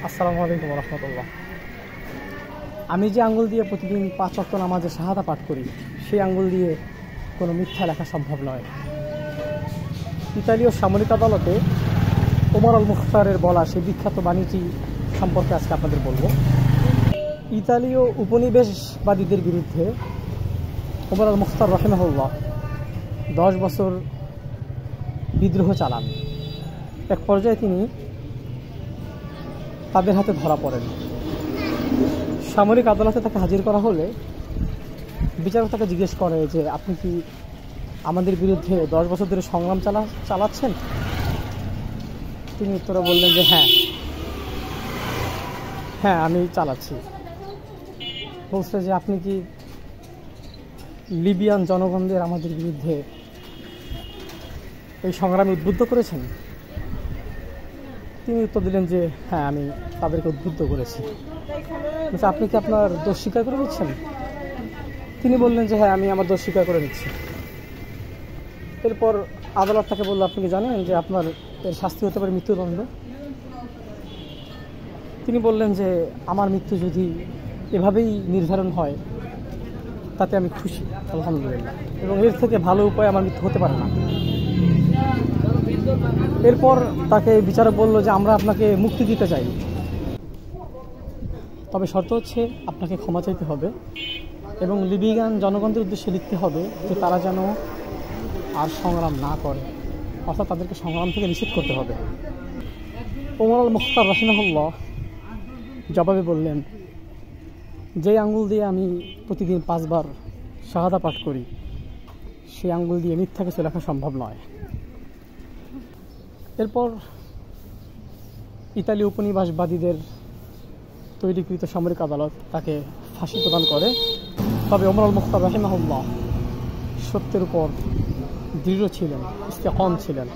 আসসালামু আলাইকুম রহমতুল্লাহ। আমি যে আঙ্গুল দিয়ে প্রতিদিন 5 ওয়াক্ত নামাজে শাহাদা পাঠ করি, সেই আঙ্গুল দিয়ে কোনো মিথ্যা লেখা সম্ভব নয়। ইতালীয় সামরিক আদালতে ওমর আল মুখতারের বলা সেই বিখ্যাত বাণীটি সম্পর্কে আজকে আপনাদের বলবো। ইতালীয় উপনিবেশবাদীদের বিরুদ্ধে ওমর আল মুখতার রাহিমাহুল্লাহ 10 বছর বিদ্রোহ চালান। এক পর্যায়ে তিনি তাদের হাতে ধরা পড়েন। সামরিক আদালতে তাকে হাজির করা হলে বিচারক তাকে জিজ্ঞেস করে যে আপনি কি আমাদের বিরুদ্ধে 10 বছর ধরে সংগ্রাম চালাচ্ছেন? তিনি উত্তরে বললেন যে হ্যাঁ আমি চালাচ্ছি। বলছে যে আপনি কি লিবিয়ান জনগণদের আমাদের বিরুদ্ধে এই সংগ্রামে উদ্বুদ্ধ করেছেন? তিনি উত্তর দিলেন যে হ্যাঁ আমি তাদেরকে উদ্বুদ্ধ করেছি। আপনি কি আপনার দোষ স্বীকার করে নিচ্ছেন? তিনি বললেন যে হ্যাঁ আমি আমার দোষ স্বীকার করে নিচ্ছি। এরপর আদালত তাকে বলল আপনি কি জানেন যে আপনার এর শাস্তি হতে পারে মৃত্যুদণ্ড? তিনি বললেন যে আমার মৃত্যু যদি এভাবেই নির্ধারণ হয় তাতে আমি খুশি, আলহামদুলিল্লাহ, এবং এর থেকে ভালো উপায় আমার মৃত্যু হতে পারে না। এরপর তাকে বিচারক বলল যে আমরা আপনাকে মুক্তি দিতে চাই, তবে শর্ত হচ্ছে আপনাকে ক্ষমা চাইতে হবে এবং লিবিয়ান জনগণদের উদ্দেশ্যে লিখতে হবে যে তারা যেন আর সংগ্রাম না করে, অর্থাৎ তাদেরকে সংগ্রাম থেকে নিষেধ করতে হবে। ওমর আল মুখতার রাহিমাহুল্লাহ জবাবে বললেন, যে আঙ্গুল দিয়ে আমি প্রতিদিন 5 বার শাহাদা পাঠ করি সেই আঙ্গুল দিয়ে মিথ্যা কিছু লেখা সম্ভব নয়। এরপর ইতালীয় উপনিবেশবাদীদের তৈরিকৃত সামরিক আদালত তাকে ফাঁসি প্রদান করে। তবে ওমর আল মুখতার রাহিমাহুল্লাহ সত্যের উপর দৃঢ় ছিলেন, ইস্তেকাম ছিলেন।